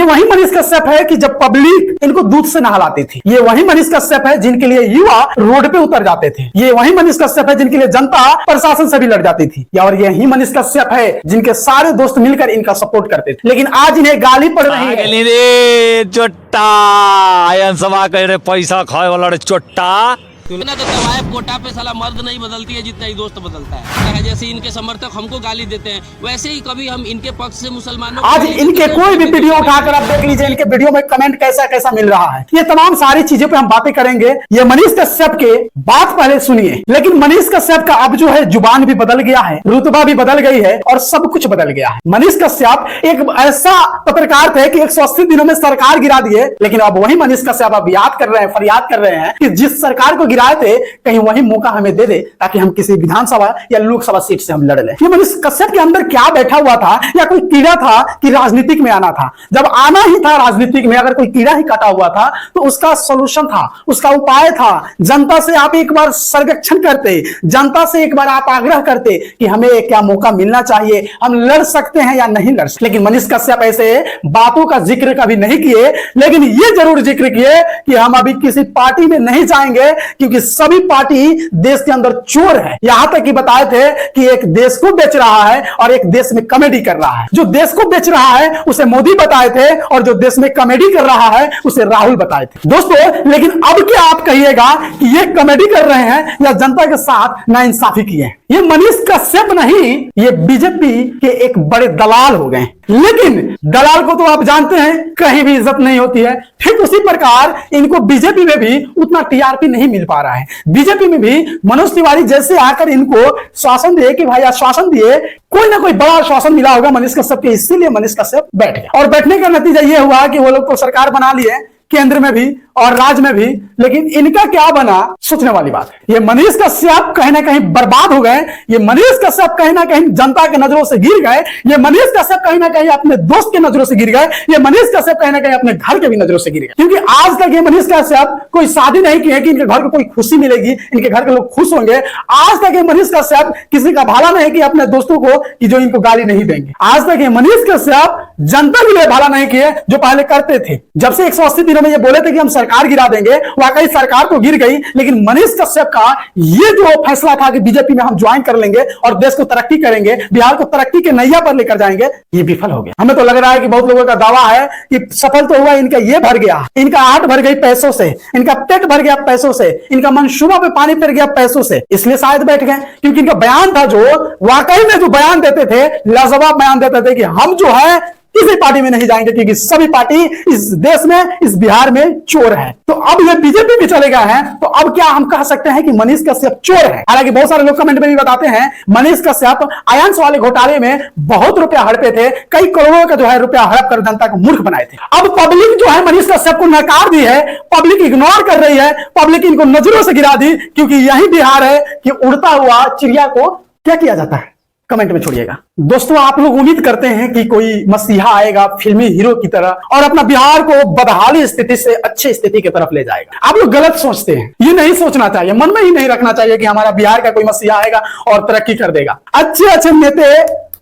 ये वही मनीष कश्यप है कि जब पब्लिक इनको दूध से नहलाती थी। ये वही मनीष कश्यप है जिनके लिए युवा रोड पे उतर जाते थे। ये वही मनीष कश्यप है जिनके लिए जनता प्रशासन से भी लड़ जाती थी। और यही मनीष कश्यप है जिनके सारे दोस्त मिलकर इनका सपोर्ट करते थे। लेकिन आज इन्हें गाली पड़ रही है। चोट्टा सभा कह रहे पैसा खाए वाला चोट्टा ना तो दवाए पोटा पे साला मर्द नहीं बदलती है जितना ही दोस्त बदलता है। जैसे इनके समर्थक हमको गाली देते हैं वैसे ही कभी हम इनके पक्ष से मुसलमानों आज इनके कोई भी वीडियो उठाकर आप देख लीजिए, इनके वीडियो में कमेंट कैसा कैसा मिल रहा है। ये तमाम सारी चीजों पे हम बातें करेंगे। ये मनीष कश्यप के बात पहले सुनिए। लेकिन मनीष कश्यप का अब जो है जुबान भी बदल गया है, रुतबा भी बदल गई है और सब कुछ बदल गया है। मनीष कश्यप एक ऐसा पत्रकार थे कि 180 दिनों में सरकार गिरा दिए। लेकिन अब वही मनीष कश्यप अब याद कर रहे हैं, फरियाद कर रहे हैं कि जिस सरकार को थे कहीं वही मौका हमें दे दे ताकि हम किसी विधानसभा या लोकसभा सीट से हम लड़ लें। ये मनीष कश्यप के अंदर क्या बैठा हुआ था या कोई कीड़ा था कि राजनीतिक में आना था? जब आना ही था राजनीतिक में, अगर कोई कीड़ा ही काटा हुआ था तो उसका सोल्यूशन था, उसका उपाय था। जनता से आप एक बार सर्वेक्षण करते, जनता से एक बार आप आग्रह करते कि हमें क्या मौका मिलना चाहिए, हम लड़ सकते हैं या नहीं लड़ सकते। लेकिन मनीष कश्यप ऐसे बातों का जिक्र कभी नहीं किए। लेकिन ये जरूर जिक्र किए कि हम अभी किसी पार्टी में नहीं जाएंगे क्योंकि सभी पार्टी देश के अंदर चोर है। यहां तक कि बताए थे कि एक देश को बेच रहा है और एक देश में कॉमेडी कर रहा है। जो देश को बेच रहा है उसे मोदी बताए थे और जो देश में कॉमेडी कर रहा है उसे राहुल बताए थे। दोस्तों, लेकिन अब क्या आप कहिएगा कि ये कॉमेडी कर रहे हैं या जनता के साथ नाइंसाफी किए हैं? ये मनीष कश्यप नहीं, ये बीजेपी के एक बड़े दलाल हो गए। लेकिन दलाल को तो आप जानते हैं कहीं भी इज्जत नहीं होती है। ठीक उसी प्रकार इनको बीजेपी में भी उतना टीआरपी नहीं मिल पा रहा है। बीजेपी में भी मनोज तिवारी जैसे आकर इनको शासन दिए कि भाई आश्वासन दिए, कोई ना कोई बड़ा आश्वासन मिला होगा मनीष कश्यप के, इसीलिए मनीष कश्यप बैठ गया। और बैठने का नतीजा यह हुआ कि वो लोग को सरकार बना लिए केंद्र में भी और राज्य में भी। लेकिन इनका क्या बना, सोचने वाली बात है। ये मनीष कश्यप कहीं ना कहीं बर्बाद हो गए। ये मनीष कश्यप कहीं ना कहीं जनता के नजरों से गिर गए। ये मनीष कश्यप कहीं ना कहीं अपने दोस्त के नजरों से गिर गए। ये मनीष कश्यप कहीं ना कहीं अपने घर के भी नजरों से गिर गए। क्योंकि आज तक ये मनीष कश्यप कोई शादी नहीं की है कि इनके घर को कोई खुशी मिलेगी, इनके घर के लोग खुश होंगे। आज तक ये मनीष कश्यप किसी का भला नहीं किया अपने दोस्तों को कि जो इनको गाली नहीं देंगे। आज तक ये मनीष कश्यप जनता के लिए भला नहीं किए जो पहले करते थे। जब से 180 दिनों में ये बोले थे कि हम सरकार गिरा देंगे, वाकई सरकार तो गिर गई। लेकिन मनीष कश्यप का ये जो फैसला था कि बीजेपी में हम ज्वाइन कर लेंगे और देश को तरक्की करेंगे, बिहार को तरक्की के नैया पर लेकर जाएंगे, ये विफल हो गया। हमें तो लग रहा है कि बहुत लोगों का दावा है कि सफल तो हुआ, इनका ये भर गया, इनका आंट भर गई पैसों से, इनका पेट भर गया पैसों से, इनका मंसूबा पे पानी फिर गया पैसों से, इसलिए शायद बैठ गए। क्योंकि इनका बयान था जो वाकई में जो बयान देते थे, लाजवाब बयान देते थे कि हम जो है किसी पार्टी में नहीं जाएंगे क्योंकि सभी पार्टी इस देश में, इस बिहार में चोर है। तो अब ये बीजेपी में चले गए हैं, तो अब क्या हम कह सकते हैं कि मनीष कश्यप चोर है? हालांकि बहुत सारे लोग कमेंट में भी बताते हैं मनीष कश्यप आयांश वाले घोटाले में बहुत रुपया हड़पे थे, कई करोड़ों का जो है रुपया हड़प कर जनता को मूर्ख बनाए थे। अब पब्लिक जो है मनीष कश्यप को नकार दी है, पब्लिक इग्नोर कर रही है, पब्लिक इनको नजरों से गिरा दी। क्योंकि यही बिहार है कि उड़ता हुआ चिड़िया को क्या किया जाता है, कमेंट में छोड़िएगा। दोस्तों, आप लोग उम्मीद करते हैं कि कोई मसीहा आएगा फिल्मी हीरो की तरह और अपना बिहार को बदहाली स्थिति से अच्छी स्थिति की तरफ ले जाएगा। आप लोग गलत सोचते हैं, ये नहीं सोचना चाहिए, मन में ही नहीं रखना चाहिए कि हमारा बिहार का कोई मसीहा आएगा और तरक्की कर देगा। अच्छे अच्छे नेता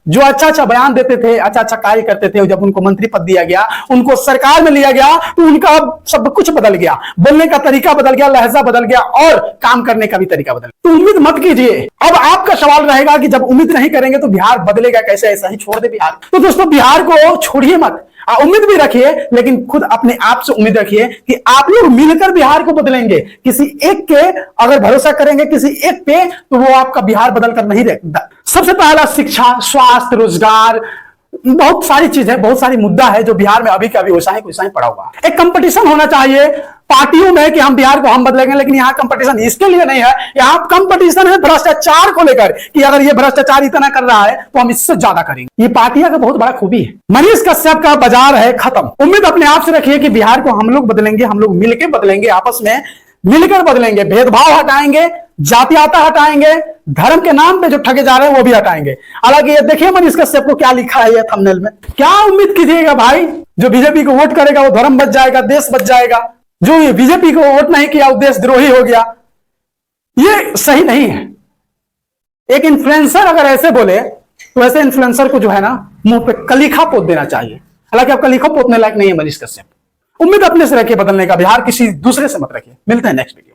जो अच्छा अच्छा बयान देते थे, अच्छा अच्छा कार्य करते थे, जब उनको मंत्री पद दिया गया, उनको सरकार में लिया गया, तो उनका सब कुछ बदल गया, बोलने का तरीका बदल गया, लहजा बदल गया और काम करने का भी तरीका बदल गया। तो उम्मीद मत कीजिए। अब आपका सवाल रहेगा कि जब उम्मीद नहीं करेंगे तो बिहार बदलेगा कैसे, ऐसा ही छोड़ दे बिहार? तो दोस्तों, बिहार को छोड़िए मत, उम्मीद भी रखिए, लेकिन खुद अपने आप से उम्मीद रखिए कि आप लोग मिलकर बिहार को बदलेंगे। किसी एक के अगर भरोसा करेंगे किसी एक पे, तो वो आपका बिहार बदल कर नहीं रहेगा। सबसे पहला शिक्षा, स्वास्थ्य, रोजगार, बहुत सारी चीज है, बहुत सारी मुद्दा है जो बिहार में अभी का अभी वैसा ही पड़ा हुआ है। एक कंपटीशन होना चाहिए पार्टियों में कि हम बिहार को हम बदलेंगे, लेकिन यहाँ कंपटीशन इसके लिए नहीं है। यहाँ कंपटीशन है भ्रष्टाचार को लेकर कि अगर ये भ्रष्टाचार इतना कर रहा है तो हम इससे ज्यादा करेंगे। ये पार्टियां का बहुत बड़ा खूबी है। मनीष कश्यप का बाजार है खत्म। उम्मीद अपने आप से रखिए कि बिहार को हम लोग बदलेंगे, हम लोग मिलकर बदलेंगे, आपस में मिलकर बदलेंगे, भेदभाव हटाएंगे, जातियाता हटाएंगे, धर्म के नाम पे जो ठगे जा रहे हैं वो भी हटाएंगे। हालांकि ये देखिए मनीष कश्यप को क्या लिखा है ये थंबनेल में। क्या उम्मीद कीजिएगा भाई, जो बीजेपी को वोट करेगा वो धर्म बच जाएगा, देश बच जाएगा। जो ये बीजेपी को वोट नहीं किया वो देशद्रोही हो गया, ये सही नहीं है। एक इन्फ्लुएंसर अगर ऐसे बोले तो ऐसे इन्फ्लुएंसर को जो है ना मुंह पे कलीखा पोत देना चाहिए। हालांकि आपका लिखो पोतने लायक नहीं है मनीष कश्यप। उम्मीद अपने से रखिए बदलने का, बिहार किसी दूसरे से मत रखिए। मिलते हैं नेक्स्ट वीडियो।